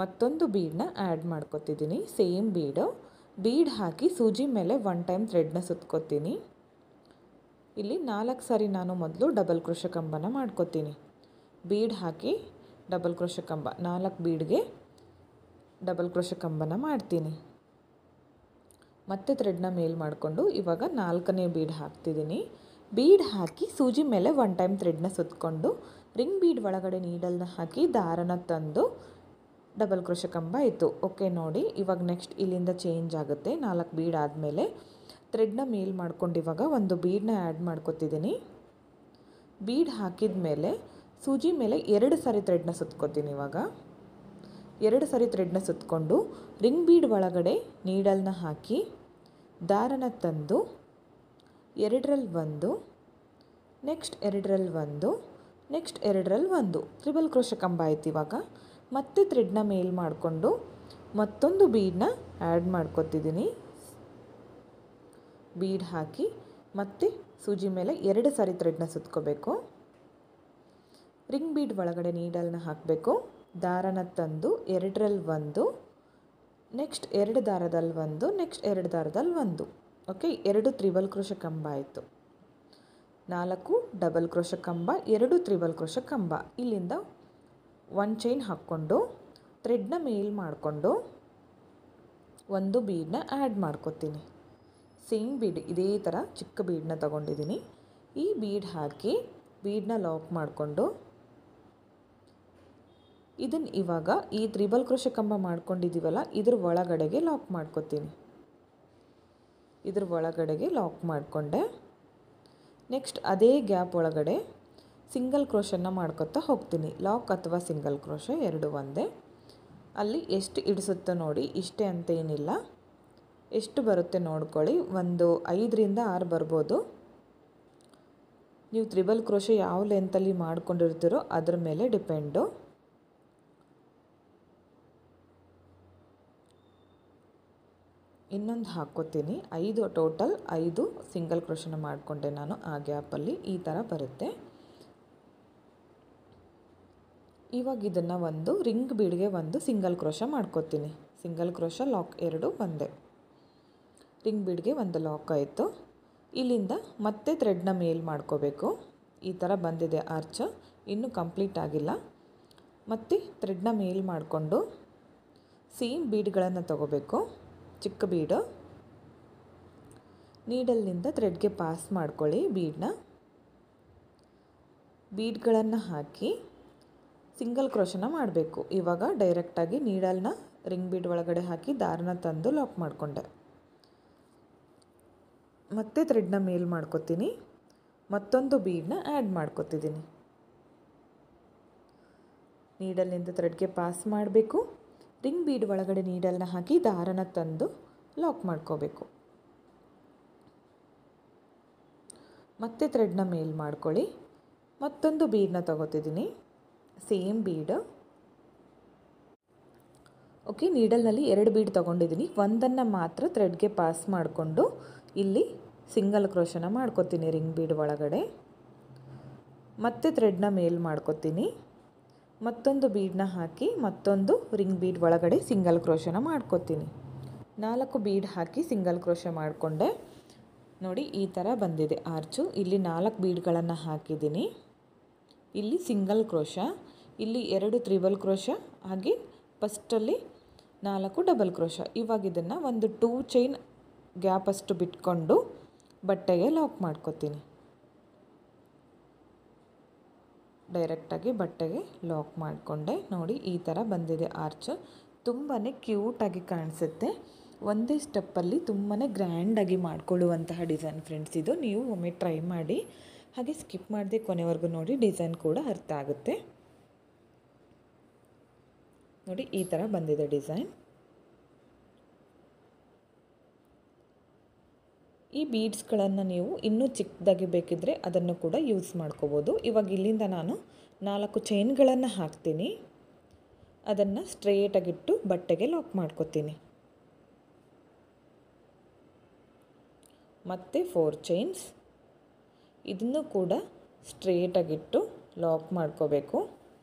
Speaker 1: ಮತ್ತೊಂದು ಬೀಡನ್ನ ಆ್ಯಡ್ ಮಾಡ್ಕೊತಿದ್ದೀನಿ, ಸೇಮ್ ಬೀಡು. ಬೀಡ್ ಹಾಕಿ ಸೂಜಿ ಮೇಲೆ 1 ಟೈಮ್ ಥ್ರೆಡ್ನ ಸುತ್ಕೋತೀನಿ. ಇಲ್ಲಿ 4 ಸಾರಿ ನಾನು ಮೊದಲು ಡಬಲ್ ಕ್ರೋಶ ಕಂಬನ ಮಾಡ್ಕೋತೀನಿ. ಬೀಡ್ ಹಾಕಿ ಡಬಲ್ ಕ್ರೋಶ ಕಂಬ, 4 ಬೀಡ್ಗೆ ಡಬಲ್ ಕ್ರೋಶ ಕಂಬನ ಮಾಡ್ತೀನಿ. ಮತ್ತೆ ಥ್ರೆಡ್ನ ಮೇಲ್ ಮಾಡಿಕೊಂಡು ಇವಾಗ 4ನೇ ಬೀಡ್ ಹಾಕ್ತಿದ್ದೀನಿ. ಬೀಡ್ ಹಾಕಿ ಸೂಜಿ ಮೇಲೆ 1 ಟೈಮ್ ಥ್ರೆಡ್ನ ಸುತ್ಕೊಂಡು ರಿಂಗ್ ಬೀಡ್ ಒಳಗಡೆ ನೀಡಲ್ನ ಹಾಕಿ ದಾರನ ತಂದು ಡಬಲ್ ಕ್ರೋಶ ಕಂಬ ಆಯಿತು. ಓಕೆ ನೋಡಿ, ಇವಾಗ ನೆಕ್ಸ್ಟ್ ಇಲ್ಲಿಂದ ಚೇಂಜ್ ಆಗುತ್ತೆ. 4 ಬೀಡ್ ಆದಮೇಲೆ ಥ್ರೆಡ್ನ ಮೇಲ್ ಮಾಡ್ಕೊಂಡು ಇವಾಗ ಒಂದು ಬೀಡನ್ನ ಆ್ಯಡ್ ಮಾಡ್ಕೊತಿದ್ದೀನಿ. ಬೀಡ್ ಹಾಕಿದ ಮೇಲೆ ಸೂಜಿ ಮೇಲೆ 2 ಸಾರಿ ಥ್ರೆಡ್ನ ಸುತ್ಕೋತೀನಿ. ಇವಾಗ 2 ಸಾರಿ ಥ್ರೆಡ್ನ ಸುತ್ಕೊಂಡು ರಿಂಗ್ ಬೀಡ್ ಒಳಗಡೆ ನೀಡಲ್ನ ಹಾಕಿ ದಾರನ ತಂದು 2ರಲ್ಲಿ 1, ನೆಕ್ಸ್ಟ್ 2ರಲ್ಲಿ 1, ನೆಕ್ಸ್ಟ್ 2ರಲ್ಲಿ 1 ಟ್ರಿಬಲ್ ಕ್ರೋಶ ಕಂಬ ಆಯ್ತು. ಇವಾಗ ಮತ್ತೆ ಥ್ರೆಡ್ನ ಮೇಲ್ ಮಾಡಿಕೊಂಡು ಮತ್ತೊಂದು ಬೀಡನ್ನ ಆ್ಯಡ್ ಮಾಡ್ಕೊತಿದ್ದೀನಿ. ಬೀಡ್ ಹಾಕಿ ಮತ್ತೆ ಸೂಜಿ ಮೇಲೆ 2 ಸಾರಿ ಥ್ರೆಡ್ನ ಸುತ್ಕೋಬೇಕು. ರಿಂಗ್ ಬೀಡ್ ಒಳಗಡೆ ನೀಡಲ್ನ ಹಾಕಬೇಕು. ದಾರನ ತಂದು 2ರಲ್ಲಿ 1, next 2 ದಾರದಲ್ಲಿ 1, next 2 ದಾರದಲ್ಲಿ 1. Okay, 2 triple crochet ಕಂಬ ಆಯಿತು. 4 ಡಬಲ್ ಕ್ರೋಶ ಕಂಬ, 2 ತ್ರಿಬಲ್ ಕ್ರೋಶ ಕಂಬ. ಇಲ್ಲಿಂದ 1 ಚೈನ್ ಹಾಕ್ಕೊಂಡು ಥ್ರೆಡ್ನ ಮೇಲ್ ಮಾಡಿಕೊಂಡು ಒಂದು ಬೀಡನ್ನ ಆ್ಯಡ್ ಮಾಡ್ಕೊತೀನಿ. ಸೇಮ್ ಬೀಡ್ ಇದೇ ಥರ ಚಿಕ್ಕ ಬೀಡನ್ನ ತೊಗೊಂಡಿದ್ದೀನಿ. ಈ ಬೀಡ್ ಹಾಕಿ ಬೀಡನ್ನ ಲಾಕ್ ಮಾಡಿಕೊಂಡು ಇದನ್ನು ಇವಾಗ ಈ ತ್ರಿಬಲ್ ಕ್ರೋಶೆ ಕಂಬ ಮಾಡ್ಕೊಂಡಿದ್ದೀವಲ್ಲ ಇದ್ರ ಒಳಗಡೆಗೆ ಲಾಕ್ ಮಾಡ್ಕೊತೀನಿ. ಇದ್ರ ಒಳಗಡೆಗೆ ಲಾಕ್ ಮಾಡಿಕೊಂಡೆ. ನೆಕ್ಸ್ಟ್ ಅದೇ ಗ್ಯಾಪ್ ಒಳಗಡೆ ಸಿಂಗಲ್ ಕ್ರೋಶನ್ನು ಮಾಡ್ಕೊತಾ ಹೋಗ್ತೀನಿ. ಲಾಕ್ ಅಥವಾ ಸಿಂಗಲ್ ಕ್ರೋಶೆ ಎರಡು ಒಂದೇ. ಅಲ್ಲಿ ಎಷ್ಟು ಇಡಿಸುತ್ತೋ ನೋಡಿ, ಇಷ್ಟೇ ಅಂತ ಏನಿಲ್ಲ, ಎಷ್ಟು ಬರುತ್ತೆ ನೋಡ್ಕೊಳ್ಳಿ. ಒಂದು 5ರಿಂದ 6 ಬರ್ಬೋದು. ನೀವು ತ್ರಿಬಲ್ ಕ್ರೋಶೆ ಯಾವ ಲೆಂತಲ್ಲಿ ಮಾಡ್ಕೊಂಡಿರ್ತೀರೋ ಅದ್ರ ಮೇಲೆ ಡಿಪೆಂಡು. ಇನ್ನೊಂದು ಹಾಕ್ಕೋತೀನಿ. 5 ಟೋಟಲ್ 5 ಸಿಂಗಲ್ ಕ್ರೋಶನ ಮಾಡಿಕೊಂಡೆ ನಾನು. ಆ ಗ್ಯಾಪಲ್ಲಿ ಈ ಥರ ಬರುತ್ತೆ. ಇವಾಗ ಇದನ್ನು ಒಂದು ರಿಂಗ್ ಬೀಡ್ಗೆ ಒಂದು ಸಿಂಗಲ್ ಕ್ರೋಶ ಮಾಡ್ಕೋತೀನಿ. ಸಿಂಗಲ್ ಕ್ರೋಶ ಲಾಕ್ ಎರಡು ಒಂದೇ. ರಿಂಗ್ ಬೀಡ್ಗೆ ಒಂದು ಲಾಕ್ ಆಯಿತು. ಇಲ್ಲಿಂದ ಮತ್ತೆ ಥ್ರೆಡ್ನ ಮೇಲ್ ಮಾಡ್ಕೋಬೇಕು. ಈ ಥರ ಬಂದಿದೆ ಆರ್ಚ್, ಇನ್ನೂ ಕಂಪ್ಲೀಟ್ ಆಗಿಲ್ಲ. ಮತ್ತು ಥ್ರೆಡ್ನ ಮೇಲ್ ಮಾಡಿಕೊಂಡು ಸೇಮ್ ಬೀಡ್ಗಳನ್ನು ತಗೋಬೇಕು. ಚಿಕ್ಕ ಬೀಡು ನೀಡಲ್ನಿಂದ ಥ್ರೆಡ್ಗೆ ಪಾಸ್ ಮಾಡ್ಕೊಳ್ಳಿ. ಬೀಡ್ಗಳನ್ನು ಹಾಕಿ ಸಿಂಗಲ್ ಕ್ರೋಶನ ಮಾಡಬೇಕು. ಇವಾಗ ಡೈರೆಕ್ಟಾಗಿ ನೀಡಲ್ನ ರಿಂಗ್ ಬೀಡ್ ಒಳಗಡೆ ಹಾಕಿ ದಾರನ ತಂದು ಲಾಕ್ ಮಾಡಿಕೊಂಡೆ. ಮತ್ತೆ ಥ್ರೆಡ್ನ ಮೇಲ್ ಮಾಡ್ಕೊತೀನಿ. ಮತ್ತೊಂದು ಬೀಡನ್ನ ಆ್ಯಡ್ ಮಾಡ್ಕೊತಿದ್ದೀನಿ. ನೀಡಲ್ನಿಂದ ಥ್ರೆಡ್ಗೆ ಪಾಸ್ ಮಾಡಬೇಕು. ರಿಂಗ್ ಬೀಡ್ ಒಳಗಡೆ ನೀಡಲ್ನ ಹಾಕಿ ದಾರನ ತಂದು ಲಾಕ್ ಮಾಡ್ಕೋಬೇಕು. ಮತ್ತೆ ಥ್ರೆಡ್ನ ಮೇಲ್ ಮಾಡ್ಕೊಳ್ಳಿ. ಮತ್ತೊಂದು ಬೀಡನ್ನ ತಗೋತಿದ್ದೀನಿ. Same bead. ಓಕೆ, ನೀಡಲ್ನಲ್ಲಿ 2 ಬೀಡ್ ತೊಗೊಂಡಿದ್ದೀನಿ. ಒಂದನ್ನು ಮಾತ್ರ ಥ್ರೆಡ್ಗೆ ಪಾಸ್ ಮಾಡಿಕೊಂಡು ಇಲ್ಲಿ ಸಿಂಗಲ್ ಕ್ರೋಶನ ಮಾಡ್ಕೊತೀನಿ ರಿಂಗ್ ಬೀಡ್ ಒಳಗಡೆ. ಮತ್ತೆ ಥ್ರೆಡ್ನ ಮೇಲ್ ಮಾಡ್ಕೊತೀನಿ. ಮತ್ತೊಂದು ಬೀಡನ್ನ ಹಾಕಿ ಮತ್ತೊಂದು ರಿಂಗ್ ಬೀಡ್ ಒಳಗಡೆ ಸಿಂಗಲ್ ಕ್ರೋಶನ ಮಾಡ್ಕೊತೀನಿ. 4 ಬೀಡ್ ಹಾಕಿ ಸಿಂಗಲ್ ಕ್ರೋಶ ಮಾಡಿಕೊಂಡೆ. ನೋಡಿ ಈ ಥರ ಬಂದಿದೆ ಆರ್ಚು. ಇಲ್ಲಿ 4 ಬೀಡ್ಗಳನ್ನು ಹಾಕಿದ್ದೀನಿ. ಇಲ್ಲಿ ಸಿಂಗಲ್ ಕ್ರೋಶ, ಇಲ್ಲಿ 2 ತ್ರಿಬಲ್ ಕ್ರೋಶ, ಹಾಗೆ ಫಸ್ಟಲ್ಲಿ 4 ಡಬಲ್ ಕ್ರೋಶ. ಇವಾಗ ಇದನ್ನು ಒಂದು 2 ಚೈನ್ ಗ್ಯಾಪಷ್ಟು ಬಿಟ್ಕೊಂಡು ಬಟ್ಟೆಗೆ ಲಾಕ್ ಮಾಡ್ಕೊತೀನಿ. ಡೈರೆಕ್ಟಾಗಿ ಬಟ್ಟೆಗೆ ಲಾಕ್ ಮಾಡಿಕೊಂಡೆ. ನೋಡಿ ಈ ಥರ ಬಂದಿದೆ ಆರ್ಚ್. ತುಂಬಾ ಕ್ಯೂಟಾಗಿ ಕಾಣಿಸುತ್ತೆ. ಒಂದೇ ಸ್ಟೆಪ್ಪಲ್ಲಿ ತುಂಬಾ ಗ್ರ್ಯಾಂಡಾಗಿ ಮಾಡ್ಕೊಳ್ಳುವಂತಹ ಡಿಸೈನ್ ಫ್ರೆಂಡ್ಸ್ ಇದು. ನೀವು ಒಮ್ಮೆ ಟ್ರೈ ಮಾಡಿ, ಹಾಗೆ ಸ್ಕಿಪ್ ಮಾಡದೆ ಕೊನೆವರೆಗೂ ನೋಡಿ. ಡಿಸೈನ್ ಕೂಡ ಅರ್ಥ ಆಗುತ್ತೆ. ನೋಡಿ ಈ ಥರ ಬಂದಿದೆ ಡಿಸೈನ್. ಈ ಬೀಡ್ಸ್ಗಳನ್ನು ನೀವು ಇನ್ನೂ ಚಿಕ್ಕದಾಗಿ ಬೇಕಿದ್ದರೆ ಅದನ್ನು ಕೂಡ ಯೂಸ್ ಮಾಡ್ಕೋಬೋದು. ಇವಾಗ ಇಲ್ಲಿಂದ ನಾನು 4 ಚೈನ್ಗಳನ್ನು ಹಾಕ್ತೀನಿ. ಅದನ್ನು ಸ್ಟ್ರೇಟಾಗಿಟ್ಟು ಬಟ್ಟೆಗೆ ಲಾಕ್ ಮಾಡ್ಕೊತೀನಿ. ಮತ್ತು 4 ಚೈನ್ಸ್, ಇದನ್ನು ಕೂಡ ಸ್ಟ್ರೇಟಾಗಿಟ್ಟು ಲಾಕ್ ಮಾಡ್ಕೋಬೇಕು.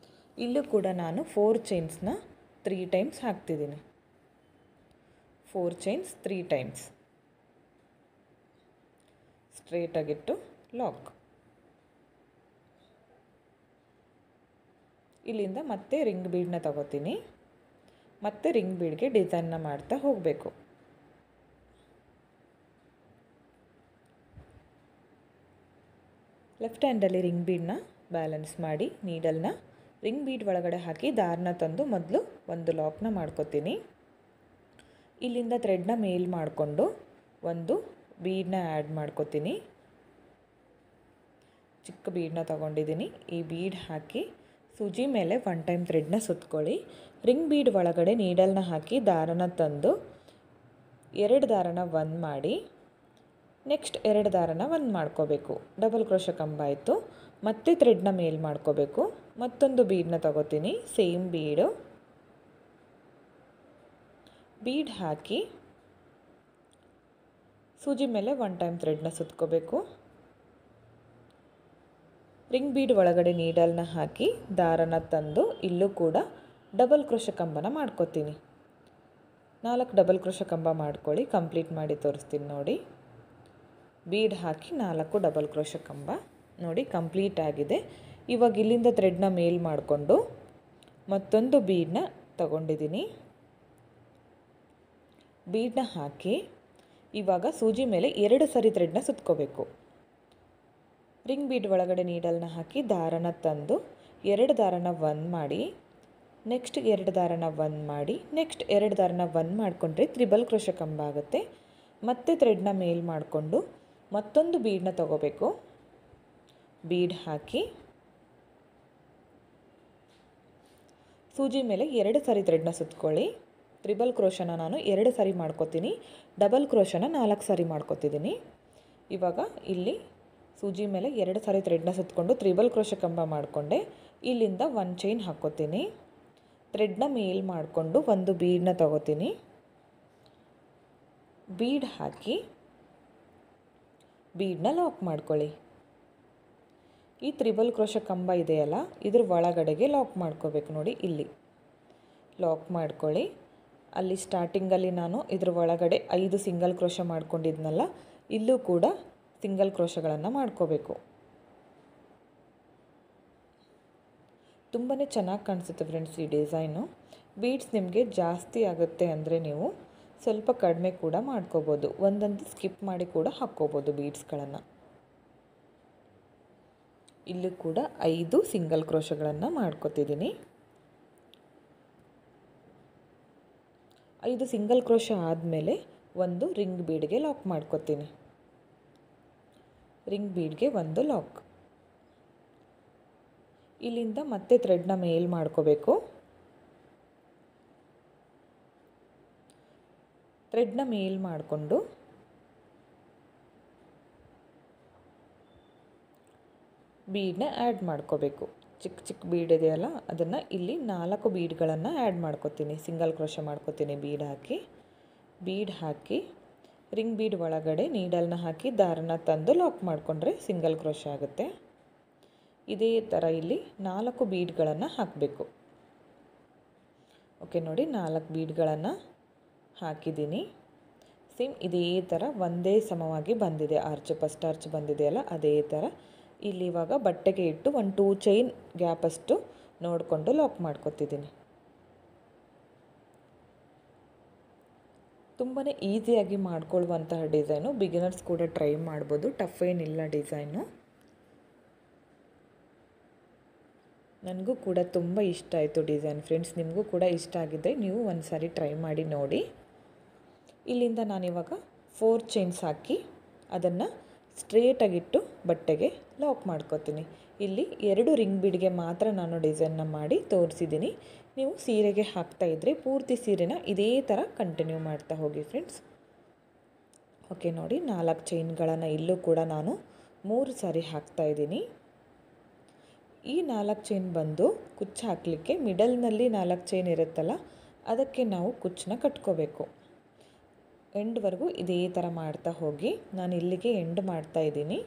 Speaker 1: ಇಲ್ಲೂ ಕೂಡ ನಾನು 4 ಚೈನ್ಸ್ನ 3 ಟೈಮ್ಸ್ ಹಾಕ್ತಿದ್ದೀನಿ. 4 ಚೈನ್ಸ್ 3 ಟೈಮ್ಸ್ ಸ್ಟ್ರೇಟಾಗಿಟ್ಟು ಲಾಕ್. ಇಲ್ಲಿಂದ ಮತ್ತೆ ರಿಂಗ್ ಬೀಡನ್ನ ತಗೋತೀನಿ. ಮತ್ತೆ ರಿಂಗ್ ಬೀಡ್ಗೆ ಡಿಸೈನ್ನ ಮಾಡ್ತಾ ಹೋಗಬೇಕು. ಲೆಫ್ಟ್ ಹ್ಯಾಂಡಲ್ಲಿ ರಿಂಗ್ ಬೀಡನ್ನ ಬ್ಯಾಲೆನ್ಸ್ ಮಾಡಿ ನೀಡಲ್ನ ರಿಂಗ್ ಬೀಡ್ ಒಳಗಡೆ ಹಾಕಿ ದಾರನ ತಂದು ಮೊದಲು ಒಂದು ಲಾಕ್ನ ಮಾಡ್ಕೊತೀನಿ. ಇಲ್ಲಿಂದ ಥ್ರೆಡ್ನ ಮೇಲ್ ಮಾಡಿಕೊಂಡು ಒಂದು ಬೀಡನ್ನ ಆ್ಯಡ್ ಮಾಡ್ಕೊತೀನಿ. ಚಿಕ್ಕ ಬೀಡನ್ನ ತೊಗೊಂಡಿದ್ದೀನಿ. ಈ ಬೀಡ್ ಹಾಕಿ ಸೂಜಿ ಮೇಲೆ 1 ಟೈಮ್ ಥ್ರೆಡ್ನ ಸುತ್ಕೊಳ್ಳಿ. ರಿಂಗ್ ಬೀಡ್ ಒಳಗಡೆ ನೀಡಲ್ನ ಹಾಕಿ ದಾರನ ತಂದು 2 ದಾರನ 1 ಮಾಡಿ, ನೆಕ್ಸ್ಟ್ 2 ದಾರನ 1 ಮಾಡ್ಕೋಬೇಕು. ಡಬಲ್ ಕ್ರೋಶ ಕಂಬ ಆಯಿತು. ಮತ್ತೆ ಥ್ರೆಡ್ನ ಮೇಲ್ ಮಾಡ್ಕೋಬೇಕು. ಮತ್ತೊಂದು ಬೀಡನ್ನ ತಗೋತೀನಿ. ಸೇಮ್ ಬೀಡ್ ಹಾಕಿ ಸೂಜಿ ಮೇಲೆ 1 ಟೈಮ್ ಥ್ರೆಡ್ನ ಸುತ್ಕೋಬೇಕು. ರಿಂಗ್ ಬೀಡ್ ಒಳಗಡೆ ನೀಡಲ್ನ ಹಾಕಿ ದಾರನ ತಂದು ಇಲ್ಲೂ ಕೂಡ ಡಬಲ್ ಕ್ರೋಶ ಕಂಬನ ಮಾಡ್ಕೋತೀನಿ. 4 ಡಬಲ್ ಕ್ರೋಶ ಕಂಬ ಮಾಡ್ಕೊಳ್ಳಿ. ಕಂಪ್ಲೀಟ್ ಮಾಡಿ ತೋರಿಸ್ತೀನಿ ನೋಡಿ. ಬೀಡ್ ಹಾಕಿ 4 ಡಬಲ್ ಕ್ರೋಶ ಕಂಬ ನೋಡಿ ಕಂಪ್ಲೀಟ್ ಆಗಿದೆ. ಇವಾಗ ಇಲ್ಲಿಂದ ಥ್ರೆಡ್ನ ಮೇಲ್ ಮಾಡಿಕೊಂಡು ಮತ್ತೊಂದು ಬೀಡನ್ನ ತಗೊಂಡಿದ್ದೀನಿ. ಬೀಡನ್ನ ಹಾಕಿ ಇವಾಗ ಸೂಜಿ ಮೇಲೆ 2 ಸರಿ ಥ್ರೆಡ್ನ ಸುತ್ಕೋಬೇಕು. ರಿಂಗ್ ಬೀಡ್ ಒಳಗಡೆ ನೀಡಲ್ನ ಹಾಕಿ ದಾರನ ತಂದು 2 ದಾರನ 1 ಮಾಡಿ, ನೆಕ್ಸ್ಟ್ 2 ದಾರನ 1 ಮಾಡಿ, ನೆಕ್ಸ್ಟ್ 2 ದಾರನ 1 ಮಾಡಿಕೊಂಡ್ರೆ ತ್ರಿಬಲ್ ಕ್ರೋಶೆ ಕಂಬ ಆಗುತ್ತೆ. ಮತ್ತೆ ಥ್ರೆಡ್ನ ಮೇಲ್ ಮಾಡಿಕೊಂಡು ಮತ್ತೊಂದು ಬೀಡನ್ನ ತಗೋಬೇಕು. ಬೀಡ್ ಹಾಕಿ ಸೂಜಿ ಮೇಲೆ 2 ಸಾರಿ ಥ್ರೆಡ್ನ ಸುತ್ಕೊಳ್ಳಿ. ತ್ರಿಬಲ್ ಕ್ರೋಶನ ನಾನು 2 ಸಾರಿ ಮಾಡ್ಕೋತೀನಿ, ಡಬಲ್ ಕ್ರೋಶನ 4 ಸಾರಿ ಮಾಡ್ಕೋತಿದ್ದೀನಿ. ಇವಾಗ ಇಲ್ಲಿ ಸೂಜಿ ಮೇಲೆ 2 ಸಾರಿ ಥ್ರೆಡ್ನ ಸುತ್ತಕೊಂಡು ತ್ರಿಬಲ್ ಕ್ರೋಶೆ ಕಂಬ ಮಾಡಿಕೊಂಡೆ. ಇಲ್ಲಿಂದ 1 ಚೈನ್ ಹಾಕ್ಕೋತೀನಿ. ಥ್ರೆಡ್ನ ಮೇಲ್ ಮಾಡಿಕೊಂಡು ಒಂದು ಬೀಡನ್ನ ತಗೋತೀನಿ. ಬೀಡ್ ಹಾಕಿ ಬೀಡನ್ನ ಲಾಕ್ ಮಾಡ್ಕೊಳ್ಳಿ. ಈ ತ್ರಿಬಲ್ ಕ್ರೋಶೆ ಕಂಬ ಇದೆಯಲ್ಲ, ಇದ್ರ ಒಳಗಡೆಗೆ ಲಾಕ್ ಮಾಡ್ಕೋಬೇಕು. ನೋಡಿ ಇಲ್ಲಿ ಲಾಕ್ ಮಾಡ್ಕೊಳ್ಳಿ. ಅಲ್ಲಿ ಸ್ಟಾರ್ಟಿಂಗಲ್ಲಿ ನಾನು ಇದ್ರ ಒಳಗಡೆ 5 ಸಿಂಗಲ್ ಕ್ರೋಶೆ ಮಾಡ್ಕೊಂಡಿದ್ನಲ್ಲ, ಇಲ್ಲೂ ಕೂಡ ಸಿಂಗಲ್ ಕ್ರೋಶೆಗಳನ್ನು ಮಾಡ್ಕೋಬೇಕು. ತುಂಬಾ ಚೆನ್ನಾಗಿ ಕಾಣಿಸುತ್ತೆ ಫ್ರೆಂಡ್ಸ್ ಈ ಡಿಸೈನು. ಬೀಡ್ಸ್ ನಿಮಗೆ ಜಾಸ್ತಿ ಆಗುತ್ತೆ ಅಂದರೆ ನೀವು ಸ್ವಲ್ಪ ಕಡಿಮೆ ಕೂಡ ಮಾಡ್ಕೋಬೋದು, ಒಂದೊಂದು ಸ್ಕಿಪ್ ಮಾಡಿ ಕೂಡ ಹಾಕ್ಕೋಬೋದು ಬೀಡ್ಸ್ಗಳನ್ನು. ಇಲ್ಲೂ ಕೂಡ 5 ಸಿಂಗಲ್ ಕ್ರೋಶೆಗಳನ್ನು ಮಾಡ್ಕೋತಿದ್ದೀನಿ. 5 ಸಿಂಗಲ್ ಕ್ರೋಶೆ ಆದಮೇಲೆ ಒಂದು ರಿಂಗ್ ಬೀಡ್ಗೆ ಲಾಕ್ ಮಾಡ್ಕೋತೀನಿ. ರಿಂಗ್ ಬೀಡ್ಗೆ ಒಂದು ಲಾಕ್. ಇಲ್ಲಿಂದ ಮತ್ತೆ ಥ್ರೆಡ್ನ ಮೇಲ್ ಮಾಡ್ಕೋಬೇಕು. ಥ್ರೆಡ್ನ ಮೇಲ್ ಮಾಡಿಕೊಂಡು ಬೀಡನ್ನ ಆ್ಯಡ್ ಮಾಡ್ಕೋಬೇಕು. ಚಿಕ್ಕ ಚಿಕ್ಕ ಬೀಡ್ ಇದೆಯಲ್ಲ, ಅದನ್ನು ಇಲ್ಲಿ 4 ಬೀಡ್ಗಳನ್ನು ಆ್ಯಡ್ ಮಾಡ್ಕೋತೀನಿ. ಸಿಂಗಲ್ ಕ್ರೋಶೆ ಮಾಡ್ಕೋತೀನಿ. ಬೀಡ್ ಹಾಕಿ ರಿಂಗ್ ಬೀಡ್ ಒಳಗಡೆ ನೀಡಲ್ನ ಹಾಕಿ ದಾರನ ತಂದು ಲಾಕ್ ಮಾಡಿಕೊಂಡ್ರೆ ಸಿಂಗಲ್ ಕ್ರೋಶೆ ಆಗುತ್ತೆ. ಇದೇ ಥರ ಇಲ್ಲಿ 4 ಬೀಡ್ಗಳನ್ನು ಹಾಕಬೇಕು. ಓಕೆ ನೋಡಿ, 4 ಬೀಡ್ಗಳನ್ನು ಹಾಕಿದ್ದೀನಿ. ಸೇಮ್ ಇದೇ ಥರ ಒಂದೇ ಸಮವಾಗಿ ಬಂದಿದೆ. ಆರ್ಚ್ ಫಸ್ಟ್ ಆರ್ಚ್ ಬಂದಿದೆಯಲ್ಲ, ಅದೇ ಥರ ಇಲ್ಲಿ ಇವಾಗ ಬಟ್ಟೆಗೆ ಇಟ್ಟು 1-2 ಚೈನ್ ಗ್ಯಾಪಷ್ಟು ನೋಡಿಕೊಂಡು ಲಾಕ್ ಮಾಡ್ಕೊತಿದ್ದೀನಿ. ತುಂಬಾ ಈಸಿಯಾಗಿ ಮಾಡ್ಕೊಳ್ಳುವಂತಹ ಡಿಸೈನು. ಬಿಗಿನರ್ಸ್ ಕೂಡ ಟ್ರೈ ಮಾಡ್ಬೋದು, ಟಫ್ ಏನಿಲ್ಲ ಡಿಸೈನು. ನನಗೂ ಕೂಡ ತುಂಬ ಇಷ್ಟ ಆಯಿತು ಡಿಸೈನ್ ಫ್ರೆಂಡ್ಸ್. ನಿಮಗೂ ಕೂಡ ಇಷ್ಟ ಆಗಿದ್ದರೆ ನೀವು ಒಂದು ಸಾರಿ ಟ್ರೈ ಮಾಡಿ ನೋಡಿ. ಇಲ್ಲಿಂದ ನಾನಿವಾಗ 4 ಚೈನ್ಸ್ ಹಾಕಿ ಅದನ್ನು ಸ್ಟ್ರೇಟಾಗಿಟ್ಟು ಬಟ್ಟೆಗೆ ಲಾಕ್ ಮಾಡ್ಕೋತೀನಿ. ಇಲ್ಲಿ 2 ರಿಂಗ್ ಬೀಡ್ಗೆ ಮಾತ್ರ ನಾನು ಡಿಸೈನ್ನ ಮಾಡಿ ತೋರಿಸಿದ್ದೀನಿ. ನೀವು ಸೀರೆಗೆ ಹಾಕ್ತಾಯಿದ್ರೆ ಪೂರ್ತಿ ಸೀರೆನ ಇದೇ ಥರ ಕಂಟಿನ್ಯೂ ಮಾಡ್ತಾ ಹೋಗಿ ಫ್ರೆಂಡ್ಸ್. ಓಕೆ ನೋಡಿ, 4 ಚೈನ್ಗಳನ್ನು ಇಲ್ಲೂ ಕೂಡ ನಾನು 3 ಸಾರಿ ಹಾಕ್ತಾಯಿದ್ದೀನಿ. ಈ 4 ಚೈನ್ ಬಂದು ಕುಚ್ಚು ಹಾಕಲಿಕ್ಕೆ ಮಿಡಲ್ನಲ್ಲಿ 4 ಚೈನ್ ಇರುತ್ತಲ್ಲ, ಅದಕ್ಕೆ ನಾವು ಕುಚ್ಚನ್ನ ಕಟ್ಕೋಬೇಕು. ಎಂಡ್ವರೆಗೂ ಇದೇ ಥರ ಮಾಡ್ತಾ ಹೋಗಿ. ನಾನು ಇಲ್ಲಿಗೆ ಎಂಡ್ ಮಾಡ್ತಾ ಇದ್ದೀನಿ.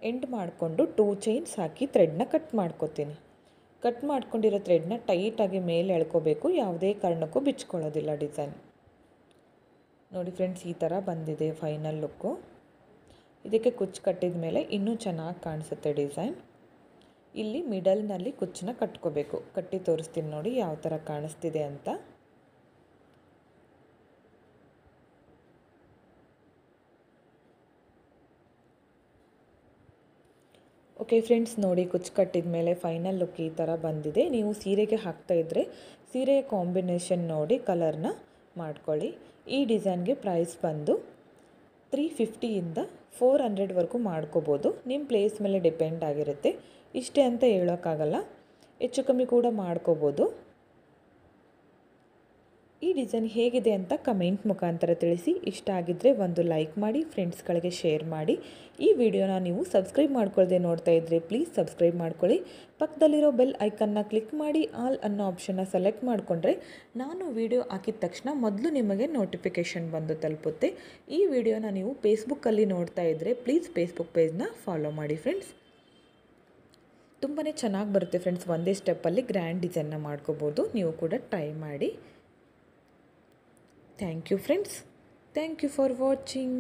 Speaker 1: ಎಂಡ್ ಮಾಡಿಕೊಂಡು 2 ಚೈನ್ಸ್ ಹಾಕಿ ಥ್ರೆಡ್ನ ಕಟ್ ಮಾಡ್ಕೋತೀನಿ. ಕಟ್ ಮಾಡ್ಕೊಂಡಿರೋ ಥ್ರೆಡ್ನ ಟೈಟಾಗಿ ಮೇಲೆ ಎಳ್ಕೋಬೇಕು, ಯಾವುದೇ ಕಾರಣಕ್ಕೂ ಬಿಚ್ಕೊಳ್ಳೋದಿಲ್ಲ ಡಿಸೈನ್. ನೋಡಿ ಫ್ರೆಂಡ್ಸ್, ಈ ಥರ ಬಂದಿದೆ ಫೈನಲ್ ಲುಕ್ಕು. ಇದಕ್ಕೆ ಕುಚ್ಚು ಕಟ್ಟಿದ ಮೇಲೆ ಇನ್ನೂ ಚೆನ್ನಾಗಿ ಕಾಣಿಸುತ್ತೆ ಡಿಸೈನ್. ಇಲ್ಲಿ ಮಿಡಲ್ನಲ್ಲಿ ಕುಚ್ಚನ್ನ ಕಟ್ಕೋಬೇಕು. ಕಟ್ಟಿ ತೋರಿಸ್ತೀನಿ ನೋಡಿ ಯಾವ ಥರ ಕಾಣಿಸ್ತಿದೆ ಅಂತ. ಓಕೆ ಫ್ರೆಂಡ್ಸ್, ನೋಡಿ ಕುಚ್ಚು ಕಟ್ಟಿದ ಮೇಲೆ ಫೈನಲ್ ಲುಕ್ ಈ ಥರ ಬಂದಿದೆ. ನೀವು ಸೀರೆಗೆ ಹಾಕ್ತಾಯಿದ್ರೆ ಸೀರೆಯ ಕಾಂಬಿನೇಷನ್ ನೋಡಿ ಕಲರ್ನ ಮಾಡ್ಕೊಳ್ಳಿ. ಈ ಡಿಸೈನ್ಗೆ ಪ್ರೈಸ್ ಬಂದು 350ಇಂದ 400ವರೆಗೂ ಮಾಡ್ಕೋಬೋದು. ನಿಮ್ಮ ಪ್ಲೇಸ್ ಮೇಲೆ ಡಿಪೆಂಡ್ ಆಗಿರುತ್ತೆ. ಇಷ್ಟೇ ಅಂತ ಹೇಳೋಕ್ಕಾಗಲ್ಲ, ಹೆಚ್ಚು ಕಮ್ಮಿ ಕೂಡ ಮಾಡ್ಕೋಬೋದು. ಈ ಡಿಸೈನ್ ಹೇಗಿದೆ ಅಂತ ಕಮೆಂಟ್ ಮುಖಾಂತರ ತಿಳಿಸಿ. ಇಷ್ಟ ಆಗಿದ್ದರೆ ಒಂದು ಲೈಕ್ ಮಾಡಿ, ಫ್ರೆಂಡ್ಸ್ಗಳಿಗೆ ಶೇರ್ ಮಾಡಿ. ಈ ವಿಡಿಯೋನ ನೀವು ಸಬ್ಸ್ಕ್ರೈಬ್ ಮಾಡ್ಕೊಳ್ಳದೆ ನೋಡ್ತಾ ಇದ್ದರೆ ಪ್ಲೀಸ್ ಸಬ್ಸ್ಕ್ರೈಬ್ ಮಾಡ್ಕೊಳ್ಳಿ. ಪಕ್ಕದಲ್ಲಿರೋ ಬೆಲ್ ಐಕನ್ನ ಕ್ಲಿಕ್ ಮಾಡಿ ಆಲ್ ಅನ್ನೋ ಆಪ್ಷನ್ನ ಸೆಲೆಕ್ಟ್ ಮಾಡಿಕೊಂಡ್ರೆ ನಾನು ವಿಡಿಯೋ ಹಾಕಿದ ತಕ್ಷಣ ಮೊದಲು ನಿಮಗೆ ನೋಟಿಫಿಕೇಷನ್ ಬಂದು ತಲುಪುತ್ತೆ. ಈ ವಿಡಿಯೋನ ನೀವು ಫೇಸ್ಬುಕ್ಕಲ್ಲಿ ನೋಡ್ತಾ ಇದ್ದರೆ ಪ್ಲೀಸ್ ಫೇಸ್ಬುಕ್ ಪೇಜ್ನ ಫಾಲೋ ಮಾಡಿ ಫ್ರೆಂಡ್ಸ್. ತುಂಬಾ ಚೆನ್ನಾಗಿ ಬರುತ್ತೆ ಫ್ರೆಂಡ್ಸ್. ಒಂದೇ ಸ್ಟೆಪ್ಪಲ್ಲಿ ಗ್ರ್ಯಾಂಡ್ ಡಿಸೈನ್ನ ಮಾಡ್ಕೋಬೋದು. ನೀವು ಕೂಡ ಟ್ರೈ ಮಾಡಿ. Thank you friends. Thank you for watching.